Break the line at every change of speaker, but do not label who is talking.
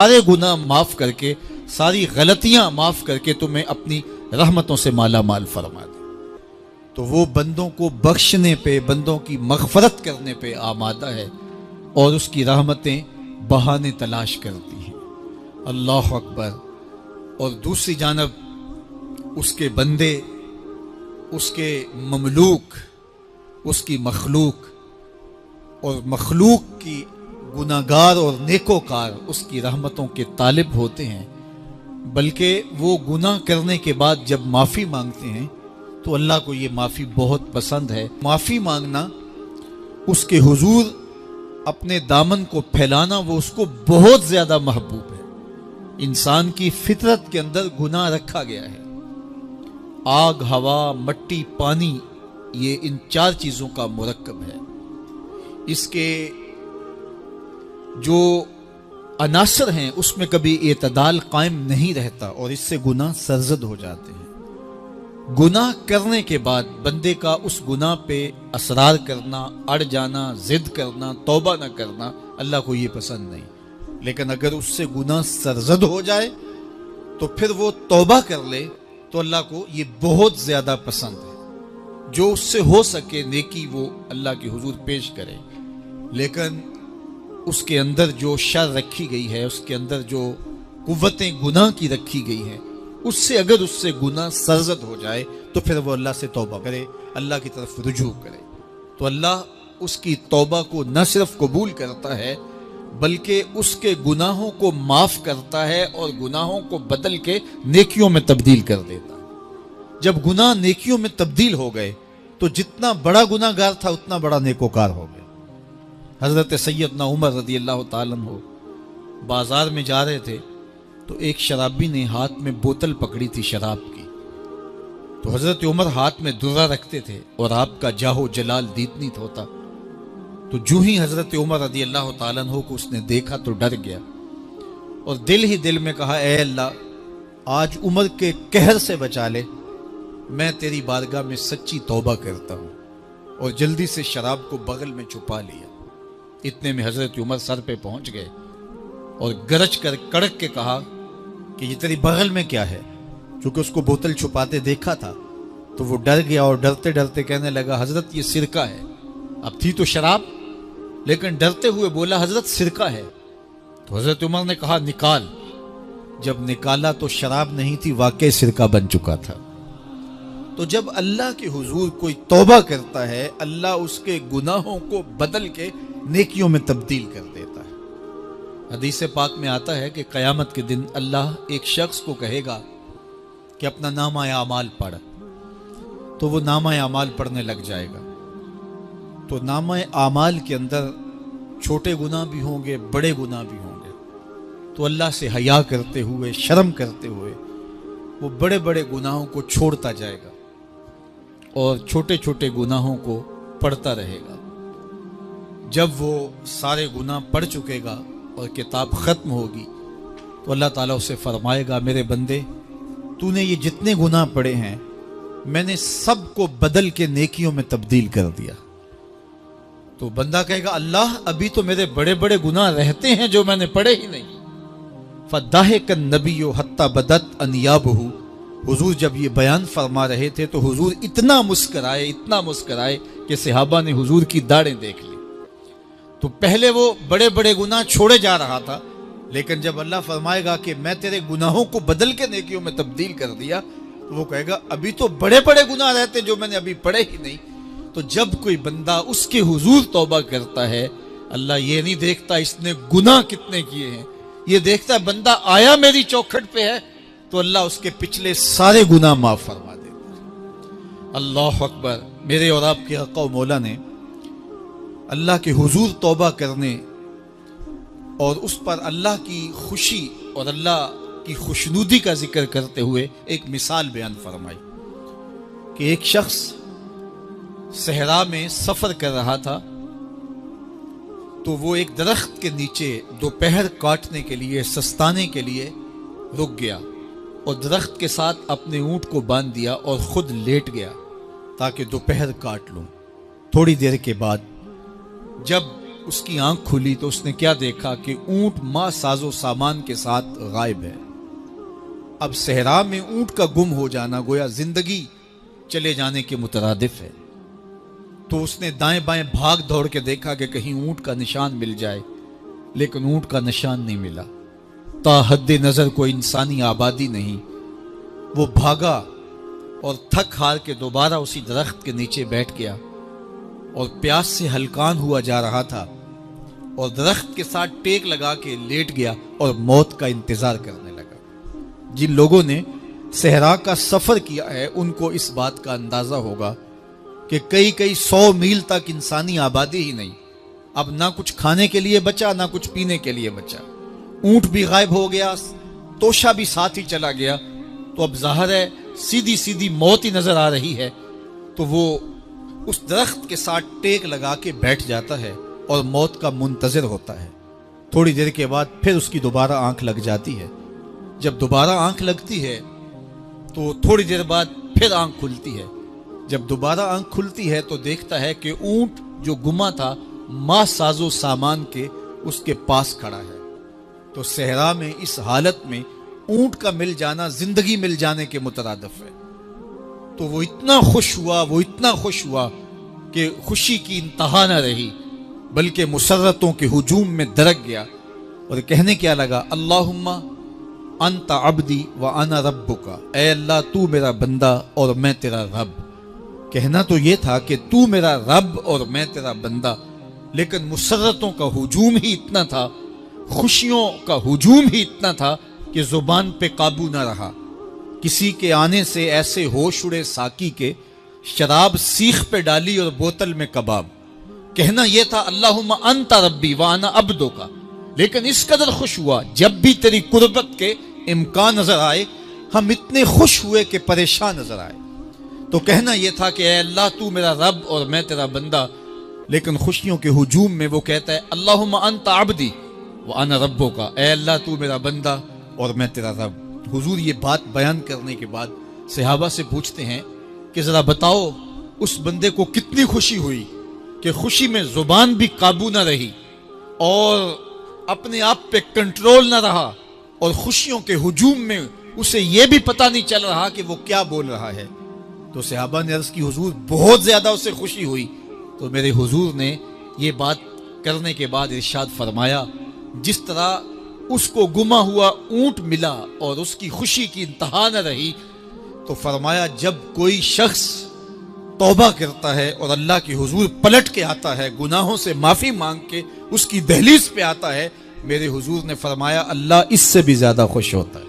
سارے گناہ معاف کر کے، ساری غلطیاں معاف کر کے تمہیں اپنی رحمتوں سے مالا مال فرما دے، تو وہ بندوں کو بخشنے پہ، بندوں کی مغفرت کرنے پہ آمادہ ہے اور اس کی رحمتیں بہانے تلاش کرتی ہیں۔ اللہ اکبر۔ اور دوسری جانب اس کے بندے، اس کے مملوک، اس کی مخلوق اور مخلوق کی گناہگار اور نیکوکار اس کی رحمتوں کے طالب ہوتے ہیں، بلکہ وہ گناہ کرنے کے بعد جب معافی مانگتے ہیں تو اللہ کو یہ معافی بہت پسند ہے۔ معافی مانگنا، اس کے حضور اپنے دامن کو پھیلانا، وہ اس کو بہت زیادہ محبوب ہے۔ انسان کی فطرت کے اندر گناہ رکھا گیا ہے۔ آگ، ہوا، مٹی، پانی، یہ ان چار چیزوں کا مرکب ہے۔ اس کے جو عناصر ہیں اس میں کبھی اعتدال قائم نہیں رہتا اور اس سے گناہ سرزد ہو جاتے ہیں۔ گناہ کرنے کے بعد بندے کا اس گناہ پہ اصرار کرنا، اڑ جانا، ضد کرنا، توبہ نہ کرنا اللہ کو یہ پسند نہیں۔ لیکن اگر اس سے گناہ سرزد ہو جائے تو پھر وہ توبہ کر لے تو اللہ کو یہ بہت زیادہ پسند ہے۔ جو اس سے ہو سکے نیکی وہ اللہ کے حضور پیش کرے، لیکن اس کے اندر جو شر رکھی گئی ہے، اس کے اندر جو قوتیں گناہ کی رکھی گئی ہیں، اس سے اگر اس سے گناہ سرزد ہو جائے تو پھر وہ اللہ سے توبہ کرے، اللہ کی طرف رجوع کرے، تو اللہ اس کی توبہ کو نہ صرف قبول کرتا ہے بلکہ اس کے گناہوں کو معاف کرتا ہے اور گناہوں کو بدل کے نیکیوں میں تبدیل کر دیتا ہے۔ جب گناہ نیکیوں میں تبدیل ہو گئے تو جتنا بڑا گناہ گار تھا اتنا بڑا نیکوکار ہو گیا۔ حضرت سیدنا عمر رضی اللہ تعالیٰ عنہ بازار میں جا رہے تھے تو ایک شرابی نے ہاتھ میں بوتل پکڑی تھی شراب کی، تو حضرت عمر ہاتھ میں درہ رکھتے تھے اور آپ کا جاہ و جلال دیدنیت ہوتا، تو جو ہی حضرت عمر رضی اللہ تعالیٰ عنہ کو اس نے دیکھا تو ڈر گیا اور دل ہی دل میں کہا، اے اللہ آج عمر کے قہر سے بچا لے، میں تیری بارگاہ میں سچی توبہ کرتا ہوں، اور جلدی سے شراب کو بغل میں چھپا لیا۔ اتنے میں حضرت عمر سر پہ پہنچ گئے اور گرج کر کڑک کے کہا کہ یہ تیری بغل میں کیا ہے؟ چونکہ اس کو بوتل چھپاتے دیکھا تھا تو وہ ڈر گیا اور ڈرتے ڈرتے کہنے لگا، حضرت یہ سرکہ ہے۔ اب تھی تو شراب، لیکن ڈرتے ہوئے بولا، حضرت سرکہ ہے۔ تو حضرت عمر نے کہا، نکال۔ جب نکالا تو شراب نہیں تھی، واقعی سرکہ بن چکا تھا۔ تو جب اللہ کے حضور کوئی توبہ کرتا ہے، اللہ اس کے گناہوں کو بدل کے نیکیوں میں تبدیل کر دیتا ہے۔ حدیث پاک میں آتا ہے کہ قیامت کے دن اللہ ایک شخص کو کہے گا کہ اپنا نامہ اعمال پڑھ، تو وہ نامہ اعمال پڑھنے لگ جائے گا، تو نامہ اعمال کے اندر چھوٹے گناہ بھی ہوں گے، بڑے گناہ بھی ہوں گے، تو اللہ سے حیا کرتے ہوئے، شرم کرتے ہوئے وہ بڑے بڑے گناہوں کو چھوڑتا جائے گا اور چھوٹے چھوٹے گناہوں کو پڑھتا رہے گا۔ جب وہ سارے گناہ پڑھ چکے گا اور کتاب ختم ہوگی تو اللہ تعالیٰ اسے فرمائے گا، میرے بندے تو نے یہ جتنے گناہ پڑھے ہیں میں نے سب کو بدل کے نیکیوں میں تبدیل کر دیا۔ تو بندہ کہے گا، اللہ ابھی تو میرے بڑے بڑے گناہ رہتے ہیں جو میں نے پڑھے ہی نہیں۔ فَضَحِكَ النَّبِيُّ حَتَّى بَدَتْ أَنْيَابُهُ۔ حضور جب یہ بیان فرما رہے تھے تو حضور اتنا مسکرائے کہ صحابہ نے حضور کی داڑھیں دیکھ لی۔ تو پہلے وہ بڑے بڑے گناہ چھوڑے جا رہا تھا، لیکن جب اللہ فرمائے گا کہ میں تیرے گناہوں کو بدل کے نیکیوں میں تبدیل کر دیا، تو وہ کہے گا ابھی تو بڑے بڑے گناہ رہتے جو میں نے ابھی پڑھے ہی نہیں۔ تو جب کوئی بندہ اس کے حضور توبہ کرتا ہے، اللہ یہ نہیں دیکھتا اس نے گناہ کتنے کیے ہیں، یہ دیکھتا ہے بندہ آیا میری چوکھٹ پہ ہے، تو اللہ اس کے پچھلے سارے گناہ معاف فرما دیتا ہے۔ اللہ اکبر۔ میرے اور آپ کے آقا و مولا نے اللہ کے حضور توبہ کرنے اور اس پر اللہ کی خوشی اور اللہ کی خوشنودی کا ذکر کرتے ہوئے ایک مثال بیان فرمائی کہ ایک شخص صحرا میں سفر کر رہا تھا، تو وہ ایک درخت کے نیچے دوپہر کاٹنے کے لیے، سستانے کے لیے رک گیا اور درخت کے ساتھ اپنے اونٹ کو باندھ دیا اور خود لیٹ گیا تاکہ دوپہر کاٹ لوں۔ تھوڑی دیر کے بعد جب اس کی آنکھ کھلی تو اس نے کیا دیکھا کہ اونٹ ماں ساز و سامان کے ساتھ غائب ہے۔ اب صحرا میں اونٹ کا گم ہو جانا گویا زندگی چلے جانے کے مترادف ہے۔ تو اس نے دائیں بائیں بھاگ دوڑ کے دیکھا کہ کہیں اونٹ کا نشان مل جائے، لیکن اونٹ کا نشان نہیں ملا۔ تا حد نظر کوئی انسانی آبادی نہیں۔ وہ بھاگا اور تھک ہار کے دوبارہ اسی درخت کے نیچے بیٹھ گیا اور پیاس سے ہلکان ہوا جا رہا تھا، اور درخت کے ساتھ ٹیک لگا کے لیٹ گیا اور موت کا انتظار کرنے لگا۔ جن لوگوں نے صحرا کا سفر کیا ہے ان کو اس بات کا اندازہ ہوگا کہ کئی 100 میل تک انسانی آبادی ہی نہیں، اب نہ کچھ کھانے کے لیے بچا نہ کچھ پینے کے لیے بچا، اونٹ بھی غائب ہو گیا، توشا بھی ساتھ ہی چلا گیا، تو اب ظاہر ہے سیدھی موت ہی نظر آ رہی ہے۔ تو وہ اس درخت کے ساتھ ٹیک لگا کے بیٹھ جاتا ہے اور موت کا منتظر ہوتا ہے۔ تھوڑی دیر کے بعد پھر اس کی دوبارہ آنکھ لگ جاتی ہے۔ جب دوبارہ آنکھ لگتی ہے تو تھوڑی دیر بعد پھر آنکھ کھلتی ہے۔ جب دوبارہ آنکھ کھلتی ہے تو دیکھتا ہے کہ اونٹ جو گما تھا ماں ساز و سامان کے اس کے پاس کھڑا ہے۔ تو صحرا میں اس حالت میں اونٹ کا مل جانا زندگی مل جانے کے مترادف ہے۔ تو وہ اتنا خوش ہوا کہ خوشی کی انتہا نہ رہی، بلکہ مسرتوں کے ہجوم میں درک گیا اور کہنے کیا لگا، اللہم انت عبدی وانا ربک، اے اللہ تو میرا بندہ اور میں تیرا رب۔ کہنا تو یہ تھا کہ تو میرا رب اور میں تیرا بندہ، لیکن مسرتوں کا ہجوم ہی اتنا تھا، خوشیوں کا ہجوم ہی اتنا تھا کہ زبان پہ قابو نہ رہا۔ کسی کے آنے سے ایسے ہوش اڑے ساقی کے، شراب سیخ پہ ڈالی اور بوتل میں کباب۔ کہنا یہ تھا اللہم انت ربی وانا عبدک، لیکن اس قدر خوش ہوا جب بھی تیری قربت کے امکان نظر آئے ہم اتنے خوش ہوئے کہ پریشان نظر آئے۔ تو کہنا یہ تھا کہ اے اللہ تو میرا رب اور میں تیرا بندہ، لیکن خوشیوں کے ہجوم میں وہ کہتا ہے اللہم انت عبدی وانا ربک، اے اللہ تو میرا بندہ اور میں تیرا رب۔ حضور یہ بات بیان کرنے کے بعد صحابہ سے پوچھتے ہیں کہ ذرا بتاؤ اس بندے کو کتنی خوشی ہوئی کہ خوشی میں زبان بھی قابو نہ رہی اور اپنے آپ پہ کنٹرول نہ رہا، اور خوشیوں کے ہجوم میں اسے یہ بھی پتہ نہیں چل رہا کہ وہ کیا بول رہا ہے۔ تو صحابہ نے عرض کی حضور بہت زیادہ اسے خوشی ہوئی۔ تو میرے حضور نے یہ بات کرنے کے بعد ارشاد فرمایا، جس طرح اس کو گما ہوا اونٹ ملا اور اس کی خوشی کی انتہا نہ رہی، تو فرمایا جب کوئی شخص توبہ کرتا ہے اور اللہ کے حضور پلٹ کے آتا ہے، گناہوں سے معافی مانگ کے اس کی دہلیز پہ آتا ہے، میرے حضور نے فرمایا اللہ اس سے بھی زیادہ خوش ہوتا ہے۔